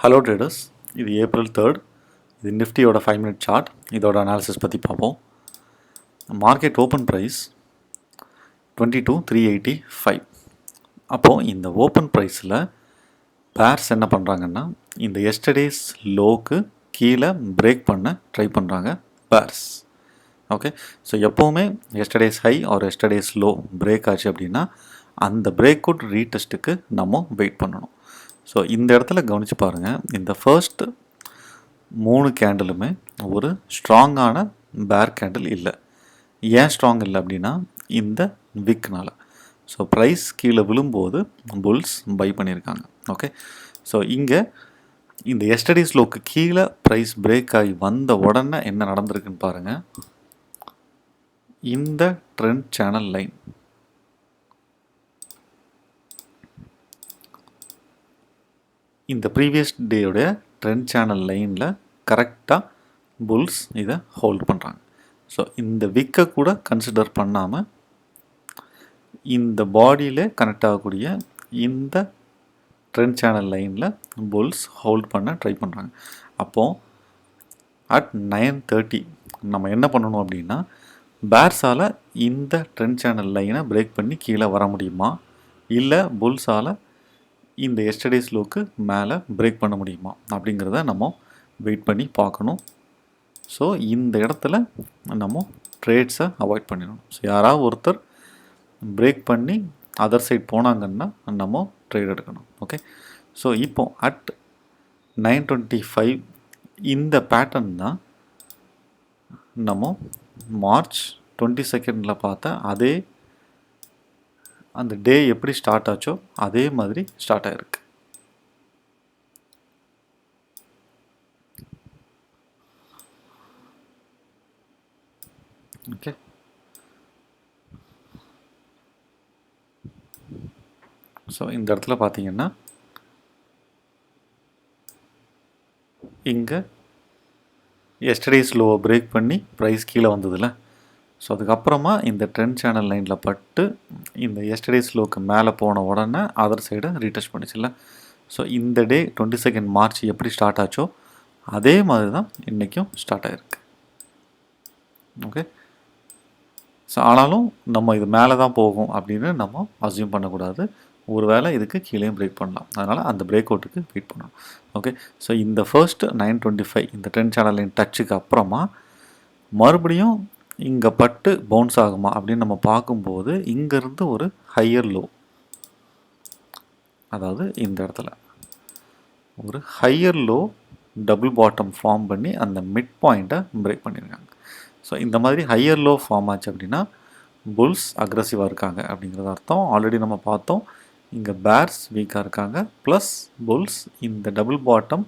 Hello traders, இது April 3rd. இது நிஃப்டியோட 5-minute சார்ட். இதோட அனாலிசிஸ் பற்றி பார்ப்போம். Market open price 22,385. அப்போது இந்த ஓப்பன் ப்ரைஸில் பேர்ஸ் என்ன பண்ணுறாங்கன்னா, இந்த எஸ்டர்டேஸ் லோக்கு கீழே பிரேக் பண்ண ட்ரை பண்ணுறாங்க பேர்ஸ். ஓகே, ஸோ எப்போவுமே yesterday's high or yesterday's low break ஆச்சு அப்படின்னா அந்த பிரேக் அவுட் ரீடெஸ்ட்டுக்கு நம்ம வெயிட் பண்ணணும். ஸோ இந்த இடத்துல கவனித்து பாருங்கள், இந்த ஃபர்ஸ்ட் 3 கேண்டிலுமே ஒரு ஸ்ட்ராங்கான பேர் கேண்டில் இல்லை. ஏன் ஸ்ட்ராங் இல்லை அப்படின்னா இந்த விக்னால். ஸோ ப்ரைஸ் கீழே விழும்போது புல்ஸ் பை பண்ணியிருக்காங்க. ஓகே, ஸோ இங்கே இந்த எஸ்டர்டேஸ் லோக்கு கீழே ப்ரைஸ் பிரேக் ஆகி வந்த உடனே என்ன நடந்திருக்குன்னு பாருங்கள். இந்த ட்ரெண்ட் சேனல் லைன், இந்த ப்ரீவியஸ் டேயோடைய ட்ரெண்ட் சேனல் லைனில் கரெக்டாக புல்ஸ் இதை ஹோல்ட் பண்ணுறாங்க. ஸோ இந்த விக்கை கூட கன்சிடர் பண்ணாமல் இந்த பாடியில் கனெக்ட் ஆகக்கூடிய இந்த ட்ரெண்ட் சேனல் லைனில் புல்ஸ் ஹோல்ட் பண்ண ட்ரை பண்ணுறாங்க. அப்போது அட் 9:30 நம்ம என்ன பண்ணணும் அப்படின்னா, பேர்ஸால் இந்த ட்ரெண்ட் சேனல் லைனை பிரேக் பண்ணி கீழே வர முடியுமா, இல்லை புல்ஸால் இந்த எஸ்டர்டேஸ் லோக்கு மேலே பிரேக் பண்ண முடியுமா அப்படிங்கிறத நம்ம வெயிட் பண்ணி பார்க்கணும். ஸோ இந்த இடத்துல நம்ம ட்ரேட்ஸை அவாய்ட் பண்ணிடணும். ஸோ யாராவது ஒருத்தர் பிரேக் பண்ணி அதர் சைட் போனாங்கன்னா நம்ம ட்ரேட் எடுக்கணும். ஓகே, ஸோ இப்போ அட் 9:25 இந்த பேட்டர்ன் தான் நம்ம மார்ச் 22 பார்த்த அதே அந்த டே எப்படி ஸ்டார்ட் ஆச்சோ அதே மாதிரி ஸ்டார்ட் ஆகிருக்கு. ஓகே, ஸோ இந்த இடத்துல பார்த்தீங்கன்னா இங்கே எஸ்டர்டேஸ் லோவை பிரேக் பண்ணி ப்ரைஸ் கீழே வந்ததில்ல. ஸோ அதுக்கப்புறமா இந்த ட்ரெண்ட் சேனல் லைனில் பட்டு இந்த எஸ்டர்டேஸ் லோக்கு மேலே போன உடனே அதர் சைடை ரீடச் பண்ணிச்சுல்ல. ஸோ இந்த டே 22 மார்ச் எப்படி ஸ்டார்ட் ஆச்சோ அதே மாதிரி தான் இன்றைக்கும் ஸ்டார்ட் ஆகிருக்கு. ஓகே, ஸோ ஆனாலும் நம்ம இது மேலே தான் போகும் அப்படின்னு நம்ம அஸ்யூம் பண்ணக்கூடாது. ஒரு வேளை இதுக்கு கீழே பிரேக் பண்ணலாம். அதனால் அந்த பிரேக் அவுட்டுக்கு வெயிட் பண்ணணும். ஓகே, ஸோ இந்த ஃபர்ஸ்ட் 9:25 இந்த ட்ரெண்ட் சேனல் லைன் டச்சுக்கு அப்புறமா மறுபடியும் இங்கே பட்டு பவுன்ஸ் ஆகுமா அப்படின்னு நம்ம பார்க்கும்போது இங்கேருந்து ஒரு ஹையர் லோ, அதாவது இந்த இடத்துல ஒரு higher low double bottom form பண்ணி அந்த மிட் பாயிண்ட்டை பிரேக் பண்ணியிருக்காங்க. ஸோ இந்த மாதிரி ஹையர் லோ ஃபார்ம் ஆச்சு அப்படின்னா புல்ஸ் அக்ரெசிவாக இருக்காங்க அப்படிங்கிறது அர்த்தம். ஆல்ரெடி நம்ம பார்த்தோம், இங்கே பேர்ஸ் வீக்காக இருக்காங்க, ப்ளஸ் புல்ஸ் இந்த டபுள் பாட்டம்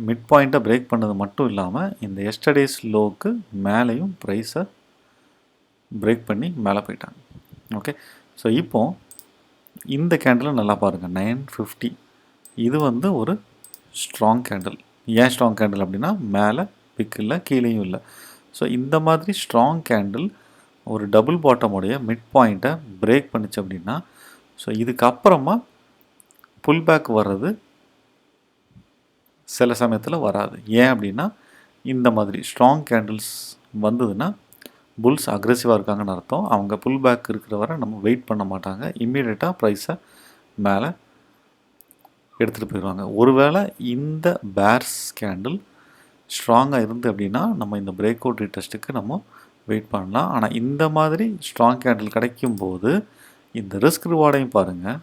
மிட் பாயிண்ட்டை பிரேக் பண்ணது மட்டும் இல்லாமல் இந்த எஸ்டர்டேஸ் லோக்கு மேலேயும் ப்ரைஸை பிரேக் பண்ணி மேலே போயிட்டாங்க. ஓகே, ஸோ இப்போது இந்த கேண்டில் நல்லா பாருங்கள், 9:50 இது வந்து ஒரு ஸ்ட்ராங் கேண்டில். ஏன் ஸ்ட்ராங் கேண்டில் அப்படின்னா மேலே பிக் இல்லை, கீழேயும் இல்லை. ஸோ இந்த மாதிரி ஸ்ட்ராங் கேண்டில் ஒரு டபுள் பாட்டமுடைய மிட் பாயிண்ட்டை பிரேக் பண்ணிச்சு அப்படின்னா, ஸோ இதுக்கப்புறமா புல் பேக் வர்றது சில சமயத்தில் வராது. ஏன் அப்படின்னா இந்த மாதிரி ஸ்ட்ராங் கேண்டில்ஸ் வந்ததுன்னா புல்ஸ் அக்ரெசிவாக இருக்காங்கன்னு அர்த்தம். அவங்க புல் பேக் இருக்கிற வரை நம்ம வெயிட் பண்ண மாட்டாங்க, இம்மீடியட்டாக ப்ரைஸை மேலே எடுத்துகிட்டு போயிடுவாங்க. ஒருவேளை இந்த பேர்ஸ் கேண்டில் ஸ்ட்ராங்காக இருந்து அப்படின்னா நம்ம இந்த பிரேக் அவுட் ரீடெஸ்ட்டுக்கு நம்ம வெயிட் பண்ணலாம். ஆனால் இந்த மாதிரி ஸ்ட்ராங் கேண்டில் கிடைக்கும்போது இந்த ரிஸ்க் ரிவார்டையும் பாருங்கள்.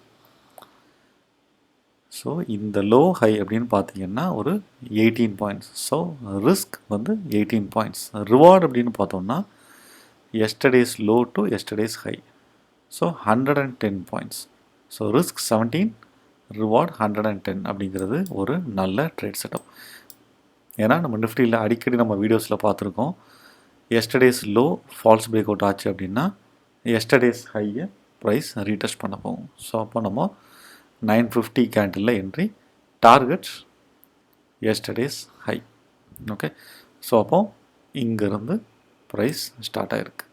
ஸோ இந்த லோ ஹை அப்படின்னு பார்த்தீங்கன்னா ஒரு 18 பாயிண்ட்ஸ். ஸோ ரிஸ்க் வந்து 18 பாயிண்ட்ஸ். ரிவார்டு அப்படின்னு பார்த்தோம்னா yesterday's low to yesterday's high. So 110 points. So risk 17, reward 110 அப்படிங்கிறது ஒரு நல்ல ட்ரேட் செட்டப். ஏன்னா நம்ம நிஃப்டியில் அடிக்கடி நம்ம வீடியோஸில் பார்த்துருக்கோம், yesterday's low falls break out ஆச்சு அப்படின்னா எஸ்டர்டேஸ் ஹையை ப்ரைஸ் ரீடெஸ்ட் பண்ண போகும். ஸோ அப்போ நம்ம 9:50 கேண்டிலில் entry, targets yesterday's high. Okay, so அப்போ இங்கேருந்து ப்ரைஸ் ஸ்டார்ட் ஆகிருக்கு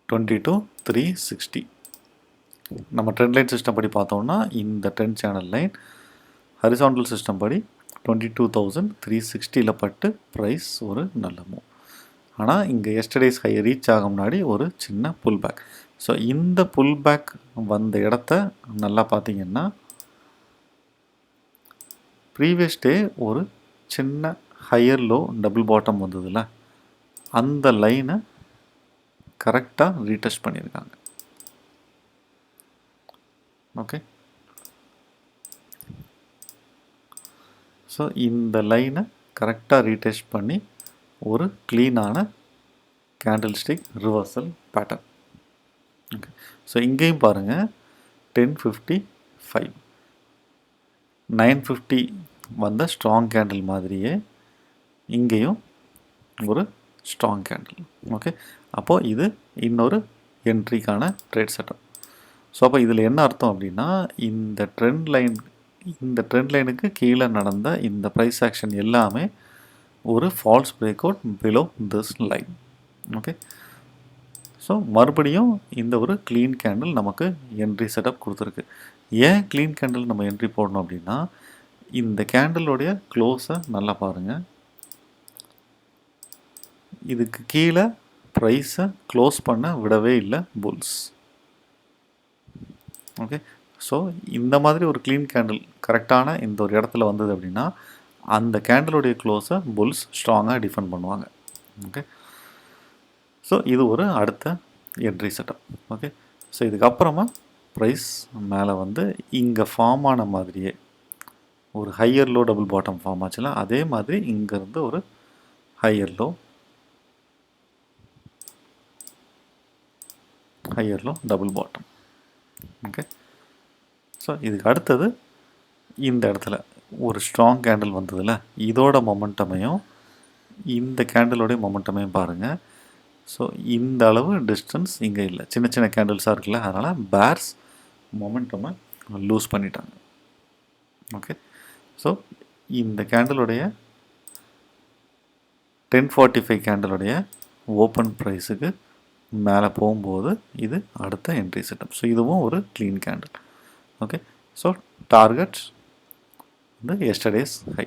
22,360. நம்ம ட்ரெண்ட் லைன் சிஸ்டம் படி பார்த்தோம்னா இந்த trend channel line horizontal system படி 22,360 பட்டு ப்ரைஸ் ஒரு நல்ல மூவ். ஆனால் இங்கே எஸ்டர்டேஸ் ஹை ரீச் ஆக முன்னாடி ஒரு சின்ன புல் பேக். ஸோ இந்த புல் பேக் வந்த இடத்த நல்லா பார்த்தீங்கன்னா ப்ரீவியஸ் டே ஒரு சின்ன ஹையர் லோ டபுள் பாட்டம் வந்ததில்ல, அந்த லைனை கரெக்டாக ரீடெஸ்ட் பண்ணியிருக்காங்க. ஓகே, ஸோ இந்த லைனை கரெக்டாக ரீடெஸ்ட் பண்ணி ஒரு க்ளீனான candle stick reversal pattern. Okay, so இங்கேயும் பாருங்கள் 1055 950 வந்த ஸ்ட்ராங் கேண்டில் மாதிரியே இங்கேயும் ஒரு ஸ்ட்ராங் கேண்டில். ஓகே, அப்போது இது இன்னொரு என்ட்ரிக்கான ட்ரேட் செட்டப். ஸோ அப்போ இதில் என்ன அர்த்தம் அப்படின்னா இந்த ட்ரெண்ட் லைனுக்கு கீழே நடந்த இந்த ப்ரைஸ் ஆக்ஷன் எல்லாமே ஒரு falls break out below this line. Okay, so மறுபடியும் இந்த ஒரு க்ளீன் கேண்டில் நமக்கு என்ட்ரி செட்டப் கொடுத்துருக்கு. ஏன் க்ளீன் கேண்டில் நம்ம என்ட்ரி போடணும் அப்படின்னா இந்த கேண்டிலோடைய க்ளோஸை நல்லா பாருங்கள். இதுக்கு கீழே ப்ரைஸை க்ளோஸ் பண்ண விடவே இல்லை புல்ஸ். ஓகே, ஸோ இந்த மாதிரி ஒரு க்ளீன் கேண்டில் கரெக்டான இந்த ஒரு இடத்துல வந்தது அப்படின்னா அந்த கேண்டிலுடைய க்ளோஸை புல்ஸ் ஸ்ட்ராங்காக டிஃபெண்ட் பண்ணுவாங்க. ஓகே, ஸோ இது ஒரு அடுத்த என்ட்ரி செட்டப். ஓகே, ஸோ இதுக்கப்புறமா ப்ரைஸ் மேலே வந்து இங்கே ஃபார்ம் ஆன மாதிரியே ஒரு higher low double bottom form ஆச்சுல, அதே மாதிரி இங்கேருந்து ஒரு higher low double bottom. Okay, so இதுக்கு அடுத்தது இந்த இடத்துல ஒரு ஸ்ட்ராங் கேண்டில் வந்ததில்ல, இதோட மொமெண்டமையும் இந்த கேண்டிலோடைய மொமெண்டமையும் பாருங்கள். ஸோ இந்த அளவு டிஸ்டன்ஸ் இங்கே இல்லை, சின்ன சின்ன கேண்டில்ஸாக இருக்குல்ல, அதனால் பேர்ஸ் மொமெண்டமை லூஸ் பண்ணிட்டாங்க. ஓகே, ஸோ இந்த கேண்டிலுடைய 1045 கேண்டிலுடைய ஓப்பன் ப்ரைஸுக்கு மேலே போகும்போது இது அடுத்த என்ட்ரி செட்டப். ஸோ இதுவும் ஒரு clean candle. Okay, so targets வந்து எஸ்டர்டேஸ் ஹை,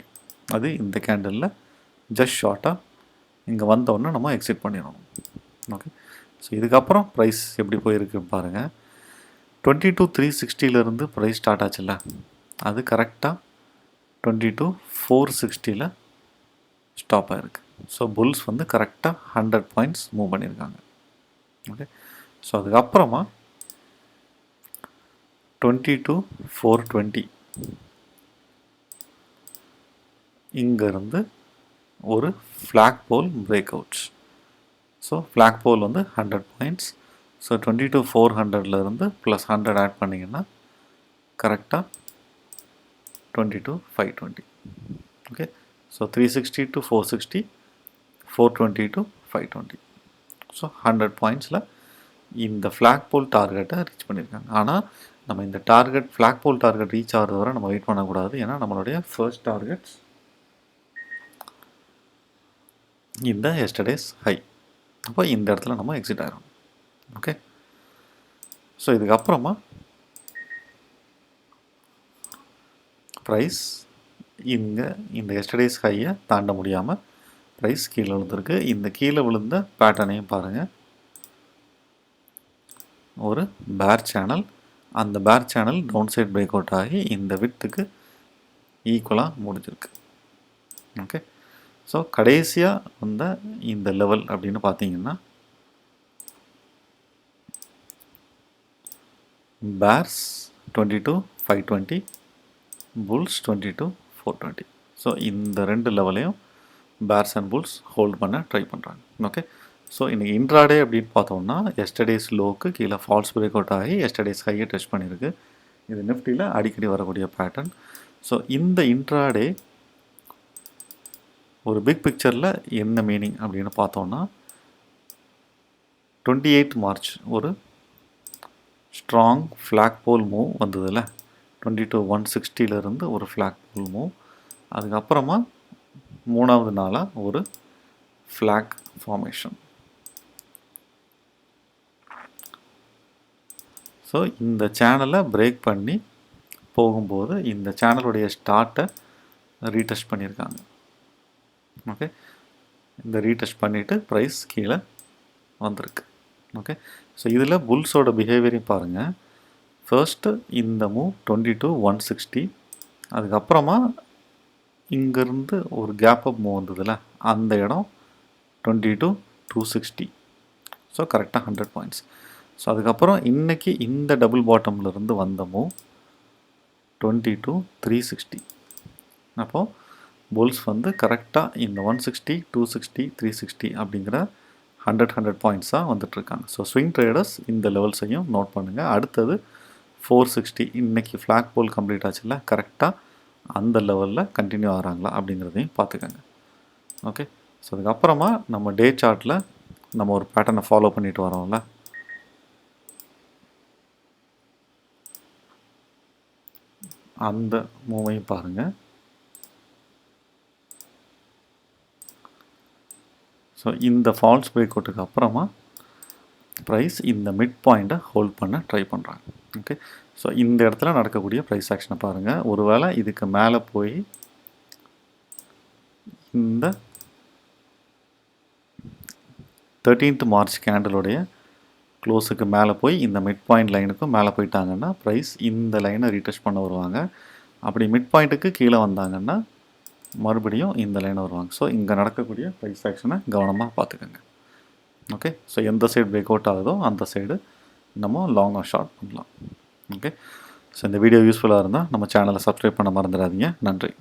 அது இந்த கேண்டிலில் ஜஸ்ட் ஷார்ட்டாக இங்கே வந்தோடனே நம்ம எக்ஸிட் பண்ணிடணும். ஓகே, ஸோ இதுக்கப்புறம் ப்ரைஸ் எப்படி போயிருக்குன்னு பாருங்கள். 22,360 ப்ரைஸ் ஸ்டார்ட் ஆச்சுல்ல, அது கரெக்டாக 22,460 ஸ்டாப் ஆகிருக்கு. ஸோ புல்ஸ் வந்து கரெக்டாக 100 பாயிண்ட்ஸ் மூவ் பண்ணியிருக்காங்க. ஓகே, ஸோ அதுக்கப்புறமா 22,420 இங்கேருந்து ஒரு ஃப்ளாக் போல் பிரேக் அவுட்ஸ். ஸோ ஃப்ளாக் போல் வந்து 100 பாயிண்ட்ஸ். ஸோ 22,400 ப்ளஸ் 100 ஆட் பண்ணிங்கன்னா கரெக்டாக 22,520. Okay, so 360 to 460, 420 to 520. So 100 பாயிண்ட்ஸில் இந்த ஃப்ளாக் போல் டார்கெட்டை ரீச் பண்ணியிருக்காங்க. ஆனால் நம்ம இந்த டார்கெட் ஃப்ளாக் போல் டார்கெட் ரீச் ஆகிறது வரை நம்ம வெயிட் பண்ணக்கூடாது. ஏன்னா நம்மளுடைய ஃபர்ஸ்ட் டார்கெட்ஸ் இந்த எஸ்டர்டேஸ் ஹை. அப்போ இந்த இடத்துல நம்ம எக்ஸிட் ஆகிடும். ஓகே, ஸோ இதுக்கப்புறமா ப்ரைஸ் இங்கே இந்த எஸ்டர்டேஸ் ஹையை தாண்ட முடியாமல் ப்ரைஸ் கீழே விழுந்திருக்கு. இந்த கீழே விழுந்த பேட்டர்னையும் பாருங்கள், ஒரு பேர் சேனல், அந்த bear channel down side break out ஆகி இந்த வித்துக்கு ஈக்குவலாக முடிஞ்சிருக்கு. ஓகே, ஸோ கடைசியாக வந்த இந்த லெவல் அப்படின்னு பார்த்தீங்கன்னா பேர்ஸ் 22,520, புல்ஸ் 22,420. ஸோ இந்த ரெண்டு லெவலையும் பேர்ஸ் அண்ட் புல்ஸ் ஹோல்ட் பண்ண ட்ரை பண்ணுறாங்க. ஓகே, ஸோ இன்றைக்கி இன்ட்ராடே அப்படின்னு பார்த்தோம்னா எஸ்டர்டேஸ் லோவுக்கு கீழே ஃபால்ஸ் பிரேக் அவுட் ஆகி எஸ்டர்டேஸ் ஹையை டச் பண்ணியிருக்கு. இது நிஃப்டியில் அடிக்கடி வரக்கூடிய பேட்டர்ன். ஸோ இந்த இன்ட்ராடே ஒரு பிக் பிக்சரில் என்ன மீனிங் அப்படின்னு பார்த்தோம்னா 28 மார்ச் ஒரு ஸ்ட்ராங் ஃப்ளாக் போல் மூவ் வந்ததில்ல, 22,160 ஒரு ஃப்ளாக் போல் மூவ். அதுக்கப்புறமா மூணாவது நாளாக ஒரு ஃப்ளாக் ஃபார்மேஷன். ஸோ இந்த சேனலை பிரேக் பண்ணி போகும்போது இந்த சேனலுடைய ஸ்டார்ட்டை ரீடெஸ்ட் பண்ணியிருக்காங்க. ஓகே, இந்த ரீடெஸ்ட் பண்ணிவிட்டு ப்ரைஸ் கீழே வந்திருக்கு. ஓகே, ஸோ இதில் புல்ஸோட பிஹேவியரையும் பாருங்கள். ஃபர்ஸ்ட்டு இந்த மூவ் 22,160, அதுக்கப்புறமா இங்கேருந்து ஒரு கேப் அப் மூவ் வந்ததில்ல, அந்த இடம் 22,260. ஸோ கரெக்டாக 100 பாயிண்ட்ஸ். ஸோ அதுக்கப்புறம் இன்றைக்கி இந்த டபுள் பாட்டம்லேருந்து வந்த மூவ் 22,360. அப்போது புல்ஸ் வந்து கரெக்டாக இந்த 160, 260, 360 அப்படிங்கிற 100 பாயிண்ட்ஸாக வந்துட்டுருக்காங்க. ஸோ ஸ்விங் ட்ரேடர்ஸ் இந்த லெவல்ஸையும் நோட் பண்ணுங்கள். அடுத்தது 460, இன்றைக்கி ஃப்ளாக் போல் கம்ப்ளீட் ஆச்சுல்ல, கரெக்டாக அந்த லெவலில் கண்டினியூ ஆகிறாங்களா அப்படிங்கிறதையும் பார்த்துக்கோங்க. ஓகே, ஸோ அதுக்கப்புறமா நம்ம டே சார்ட்டில் நம்ம ஒரு பேட்டர்னை ஃபாலோ பண்ணிட்டு வரோம்ல, அந்த மூவையும் பாருங்கள். ஸோ இந்த ஃபால்ஸ் பிரேக் அவுட்டுக்கு அப்புறமா ப்ரைஸ் இந்த மிட் பாயிண்ட்டை ஹோல்ட் பண்ண ட்ரை பண்ணுறாங்க. ஓகே, ஸோ இந்த இடத்துல நடக்கக்கூடிய ப்ரைஸ் ஆக்ஷனை பாருங்கள். ஒருவேளை இதுக்கு மேலே போய் இந்த 13th மார்ச் கேண்டலுடைய க்ளோஸுக்கு மேலே போய் இந்த மிட் பாயிண்ட் லைனுக்கும் மேலே போயிட்டாங்கன்னா ப்ரைஸ் இந்த லைனை ரீடெஸ்ட் பண்ண வருவாங்க. அப்படி மிட் பாயிண்ட்டுக்கு கீழே வந்தாங்கன்னா மறுபடியும் இந்த லைனை வருவாங்க. ஸோ இங்கே நடக்கக்கூடிய ப்ரைஸ் ஆக்ஷனை கவனமாக பார்த்துக்கோங்க. ஓகே, ஸோ எந்த சைடு பிரேக் அவுட் ஆகுதோ அந்த சைடு நம்ம லாங் ஆர் ஷார்ட் பண்ணலாம். ஓகே, ஸோ இந்த வீடியோ யூஸ்ஃபுல்லாக இருந்தால் நம்ம சேனலை சப்ஸ்கிரைப் பண்ண மறந்துடாதீங்க. நன்றி.